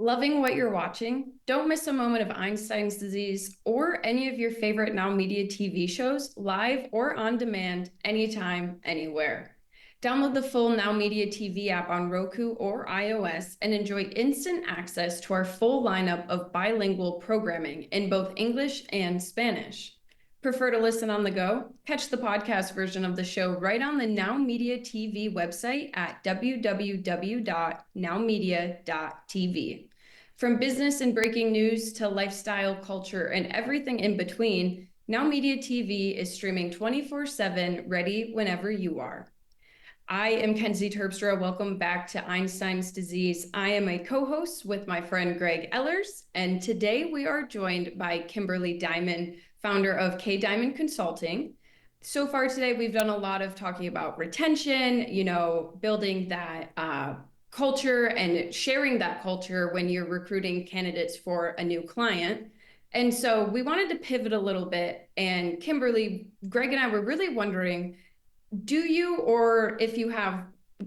Loving what you're watching? Don't miss a moment of Einstein's disease or any of your favorite Now Media TV shows, live or on demand, anytime, anywhere. Download the full Now Media TV app on Roku or iOS and enjoy instant access to our full lineup of bilingual programming in both English and Spanish. Prefer to listen on the go? Catch the podcast version of the show right on the Now Media TV website at www.nowmedia.tv. From business and breaking news to lifestyle, culture, and everything in between, Now Media TV is streaming 24/7, ready whenever you are. I am Kenzie Terpstra. Welcome back to Einstein's Disease. I am a co-host with my friend Greg Ellers, and today we are joined by Kimberly Dymond, founder of K Diamond Consulting. So far today, we've done a lot of talking about retention, building that culture and sharing that culture when you're recruiting candidates for a new client. And so we wanted to pivot a little bit. And Kimberly, Greg and I were really wondering, do you, or if you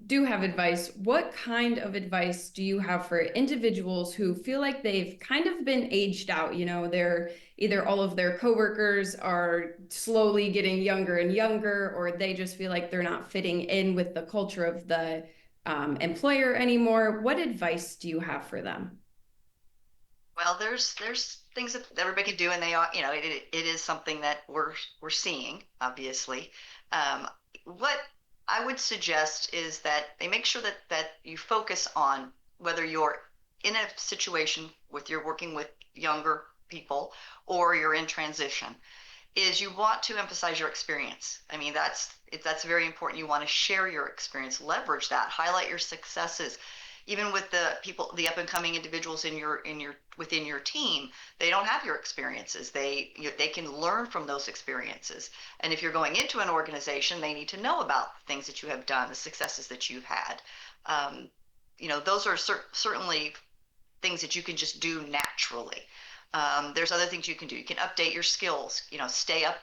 do have advice, what kind of advice do you have for individuals who feel like they've kind of been aged out? They're either all of their coworkers are slowly getting younger and younger, or they just feel like they're not fitting in with the culture of the employer anymore. What advice do you have for them? Well, there's things that everybody can do, and they are, it is something that we're seeing, obviously. Um, what I would suggest is that they make sure that you focus on whether you're in a situation with you're working with younger people or you're in transition, is you want to emphasize your experience. I mean, that's very important. You want to share your experience, leverage that, highlight your successes. Even with the people, the up and coming individuals in your within your team, they don't have your experiences. They can learn from those experiences. And if you're going into an organization, they need to know about the things that you have done, the successes that you've had. Um, those are certainly things that you can just do naturally. There's other things you can do. You can update your skills, stay up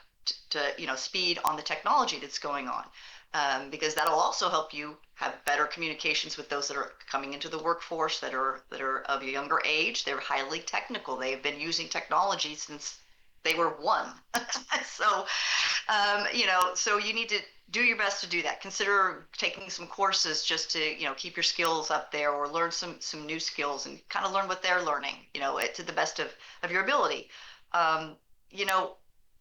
to speed on the technology that's going on, because that'll also help you have better communications with those that are coming into the workforce that are of a younger age. They're highly technical. They've been using technology since they were one. So so you need to do your best to do that. Consider taking some courses just to, keep your skills up there, or learn some new skills and kind of learn what they're learning, to the best of your ability. Um, you know,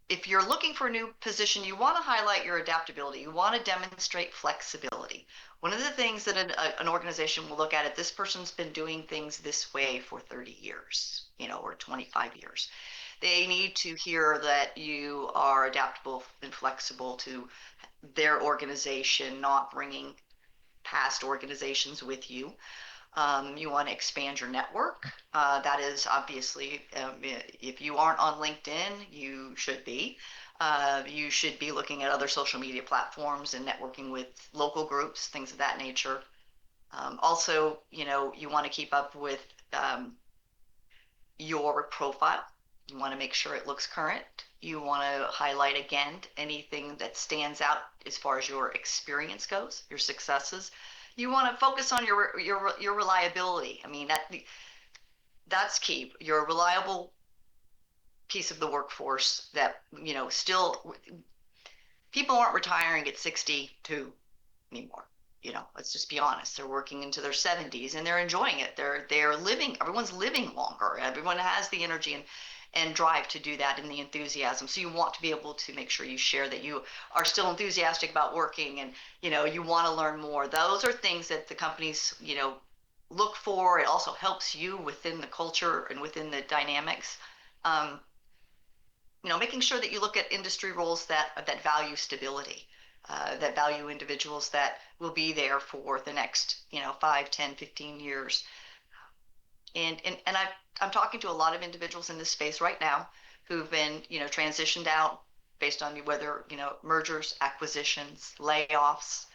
if you're looking for a new position, you want to highlight your adaptability. You want to demonstrate flexibility. One of the things that an organization will look at it, this person's been doing things this way for 30 years, or 25 years. They need to hear that you are adaptable and flexible to their organization, not bringing past organizations with you. You want to expand your network. That is obviously, if you aren't on LinkedIn, you should be. You should be looking at other social media platforms and networking with local groups, things of that nature. Also, you want to keep up with your profile. You want to make sure it looks current. You want to highlight again anything that stands out as far as your experience goes, your successes. You want to focus on your reliability. I mean, that's key. You're a reliable piece of the workforce that, still people aren't retiring at 62 anymore. Let's just be honest. They're working into their 70s and they're enjoying it. They're living. Everyone's living longer. Everyone has the energy and drive to do that, and the enthusiasm. So you want to be able to make sure you share that you are still enthusiastic about working, and you want to learn more. Those are things that the companies look for. It also helps you within the culture and within the dynamics. Um, Making sure that you look at industry roles that value stability, that value individuals that will be there for the next 5, 10, 15 years. And I'm talking to a lot of individuals in this space right now who've been transitioned out based on whether mergers, acquisitions, layoffs,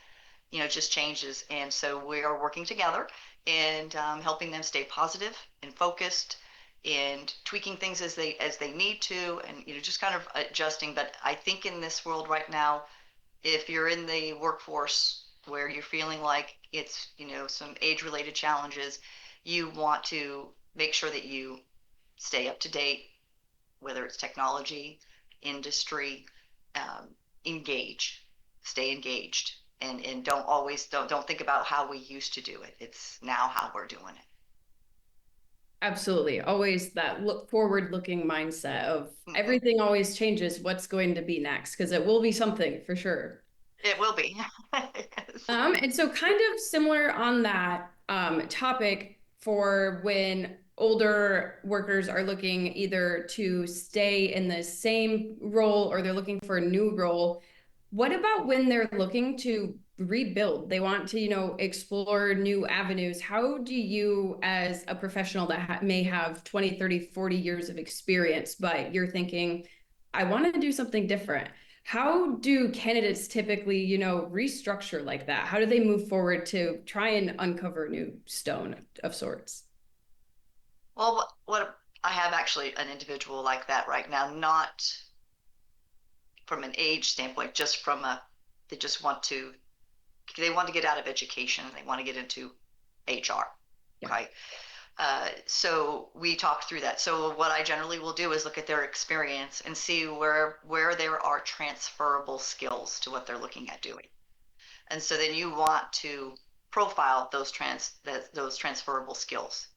just changes. And so we are working together and helping them stay positive and focused and tweaking things as they need to, and just kind of adjusting. But I think in this world right now, if you're in the workforce where you're feeling like it's some age related challenges, you want to make sure that you stay up to date, whether it's technology, industry, um, engage, stay engaged, and don't think about how we used to do it. It's now how we're doing it. Absolutely. Always that look forward looking mindset of Hmm. everything always changes. What's going to be next? Because it will be something for sure. It will be. Yes. And so kind of similar on that topic for when older workers are looking either to stay in the same role or they're looking for a new role. What about when they're looking to rebuild? They want to, explore new avenues. How do you, as a professional that may have 20, 30, 40 years of experience, but you're thinking, I want to do something different. How do candidates typically, restructure like that? How do they move forward to try and uncover a new stone of sorts? Well, what I have actually an individual like that right now, not from an age standpoint, just from a they just want to they want to get out of education and they want to get into HR. Yeah. Okay. So we talked through that. So what I generally will do is look at their experience and see where there are transferable skills to what they're looking at doing. And so then you want to profile those transferable skills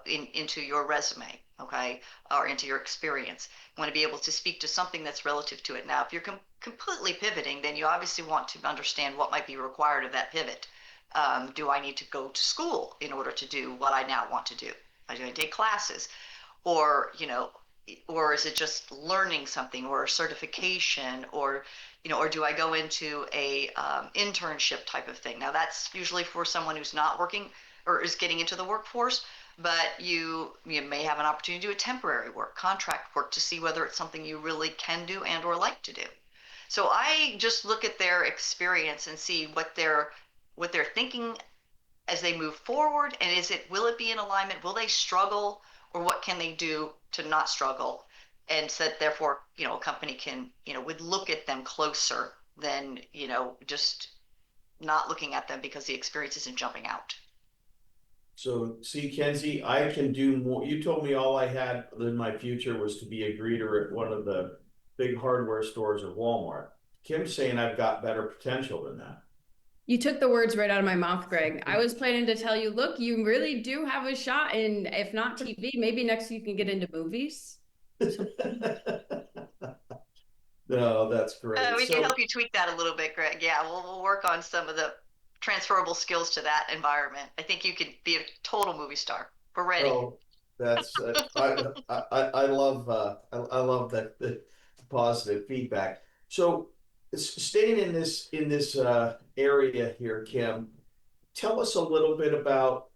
into your resume, okay, or into your experience. You want to be able to speak to something that's relative to it. Now, if you're completely pivoting, then you obviously want to understand what might be required of that pivot. Do I need to go to school in order to do what I now want to do? Am I going to take classes? Or or is it just learning something or a certification, or or do I go into a internship type of thing? Now that's usually for someone who's not working or is getting into the workforce, but you may have an opportunity to do a temporary work, contract work, to see whether it's something you really can do and or like to do. So I just look at their experience and see what they're thinking as they move forward, and will it be in alignment, will they struggle, or what can they do to not struggle, and so that therefore a company can would look at them closer than just not looking at them because the experience isn't jumping out. So see, Kenzie, I can do more. You told me all I had in my future was to be a greeter at one of the big hardware stores or Walmart. Kim's saying I've got better potential than that. You took the words right out of my mouth, Greg. I was planning to tell you, look, you really do have a shot in, if not TV, maybe next you can get into movies. So No, that's great. We can So, help you tweak that a little bit, Greg. Yeah, we'll work on some of the transferable skills to that environment. I think you could be a total movie star. We're ready. oh, that's I love I love that the positive feedback. So, staying in this area here, Kim, tell us a little bit about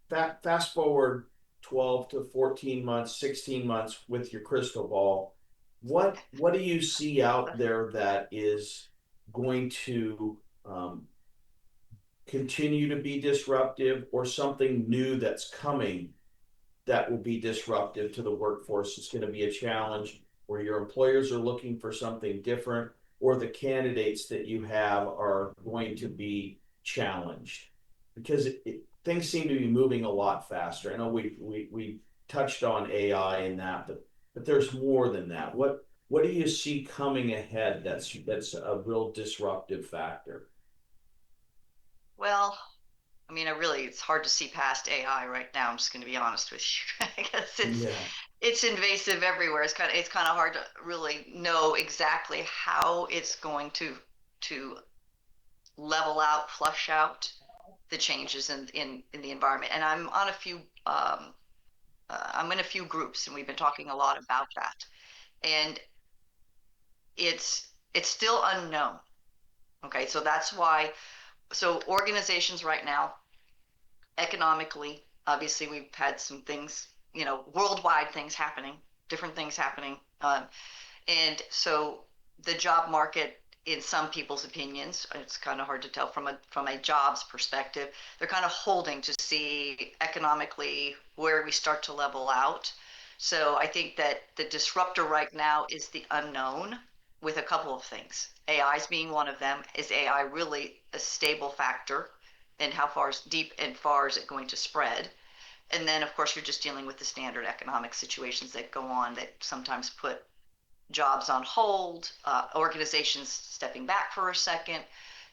fast forward 12 to 14 months, 16 months with your crystal ball. What do you see out there that is going to continue to be disruptive, or something new that's coming that will be disruptive to the workforce? It's going to be a challenge where your employers are looking for something different, or the candidates that you have are going to be challenged, because things seem to be moving a lot faster. I know we touched on AI and that, but there's more than that. What do you see coming ahead that's a real disruptive factor? Well, I mean, it's hard to see past AI right now. I'm just going to be honest with you. I guess Yeah. it's invasive everywhere. It's kind of hard to really know exactly how it's going to level out, flush out the changes in the environment. And I'm in a few groups, and we've been talking a lot about that. And it's still unknown. Okay, so that's why. So organizations right now, economically, obviously, we've had some things, worldwide things happening, different things happening. And so the job market, in some people's opinions, it's kind of hard to tell from a jobs perspective. They're kind of holding to see economically where we start to level out. So I think that the disruptor right now is the unknown, with a couple of things. AIs being one of them. Is AI really a stable factor? And how far is deep and far is it going to spread? And then, of course, you're just dealing with the standard economic situations that go on that sometimes put jobs on hold, organizations stepping back for a second.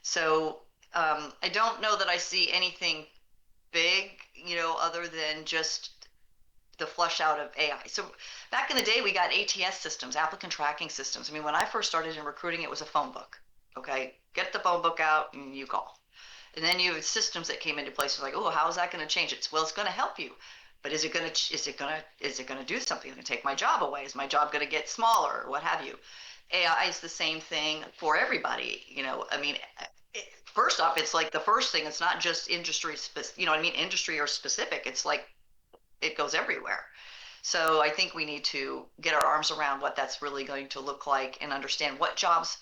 So I don't know that I see anything big, other than just the flush out of AI. So back in the day, we got ATS systems, applicant tracking systems. I mean, when I first started in recruiting, it was a phone book. Okay, get the phone book out and you call. And then you have systems that came into place. Like, oh, how is that going to change it? Well, it's going to help you, but is it going to do something? Is it going to take my job away? Is my job going to get smaller? What have you? AI is the same thing for everybody. I mean, first off, it's like the first thing. It's not just industry specific. You know what I mean? Industry or specific. It's like it goes everywhere. So I think we need to get our arms around what that's really going to look like and understand what jobs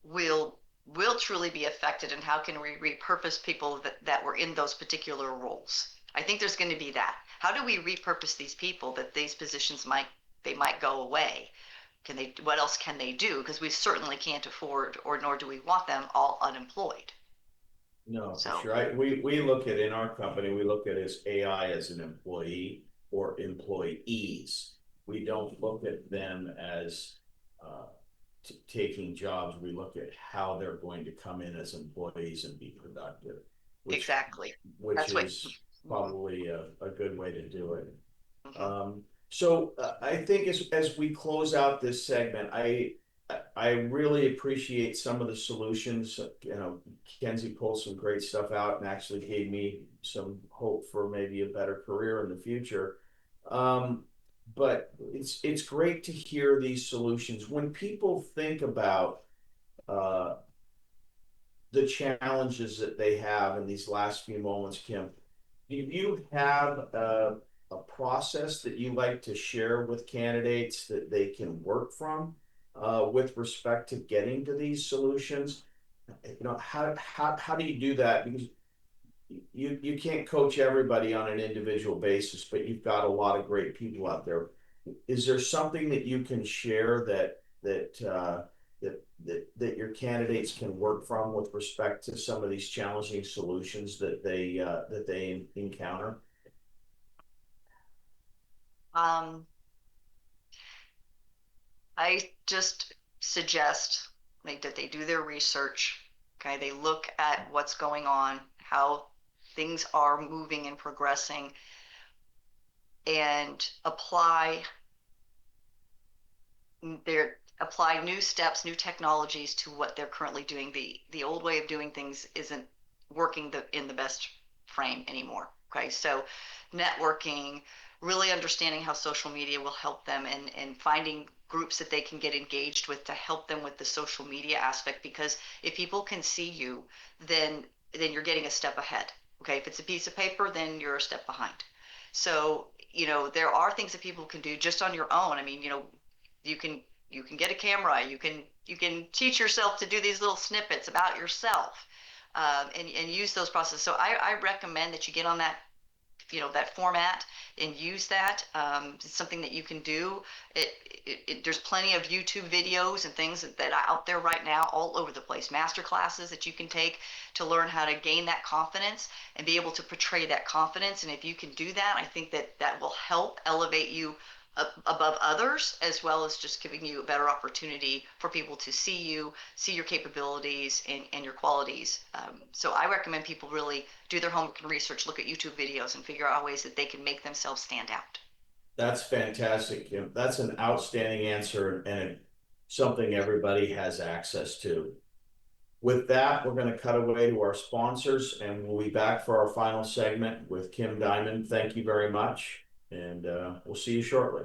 will will truly be affected and how can we repurpose people that were in those particular roles. I think there's going to be that. How do we repurpose these people that these positions might go away? What else can they do? Because we certainly can't afford, or nor do we want them all unemployed. No, for So sure. We look at, in our company, we look at as AI as an employee or employees. We don't look at them as taking jobs. We look at how they're going to come in as employees and be productive, which exactly. which That's what. is probably a good way to do it. Mhm. So I think as we close out this segment, I really appreciate some of the solutions. Kenzie pulled some great stuff out and actually gave me some hope for maybe a better career in the future. Um, but it's great to hear these solutions. When people think about uh, the challenges that they have in these last few moments, Kim, do you have a process that you like to share with candidates that they can work from with respect to getting to these solutions? How do you do that? Because you can't coach everybody on an individual basis, but you've got a lot of great people out there. Is there something that you can share that your candidates can work from with respect to some of these challenging solutions that they encounter? Um, I just suggest that they do their research. Okay, they look at what's going on, how things are moving and progressing, and apply new steps, new technologies to what they're currently doing. The old way of doing things isn't working in the best frame anymore. Okay, so networking, really understanding how social media will help them, and finding groups that they can get engaged with to help them with the social media aspect. Because if people can see you, then you're getting a step ahead. Okay, if it's a piece of paper, then you're a step behind. So there are things that people can do just on your own. I mean, you can you can get a camera. You can teach yourself to do these little snippets about yourself, and use those processes. So I recommend that you get on that format and use that. It's something that you can do. There's plenty of YouTube videos and things that are out there right now all over the place. Master classes that you can take to learn how to gain that confidence and be able to portray that confidence. And if you can do that, I think that will help elevate you above others, as well as just giving you a better opportunity for people to see your capabilities and your qualities. So I recommend people really do their homework and research, look at YouTube videos, and figure out ways that they can make themselves stand out. That's fantastic, Kim. That's an outstanding answer and something everybody has access to. With that, we're going to cut away to our sponsors and we'll be back for our final segment with Kim Dymond. Thank you very much, and we'll see you shortly.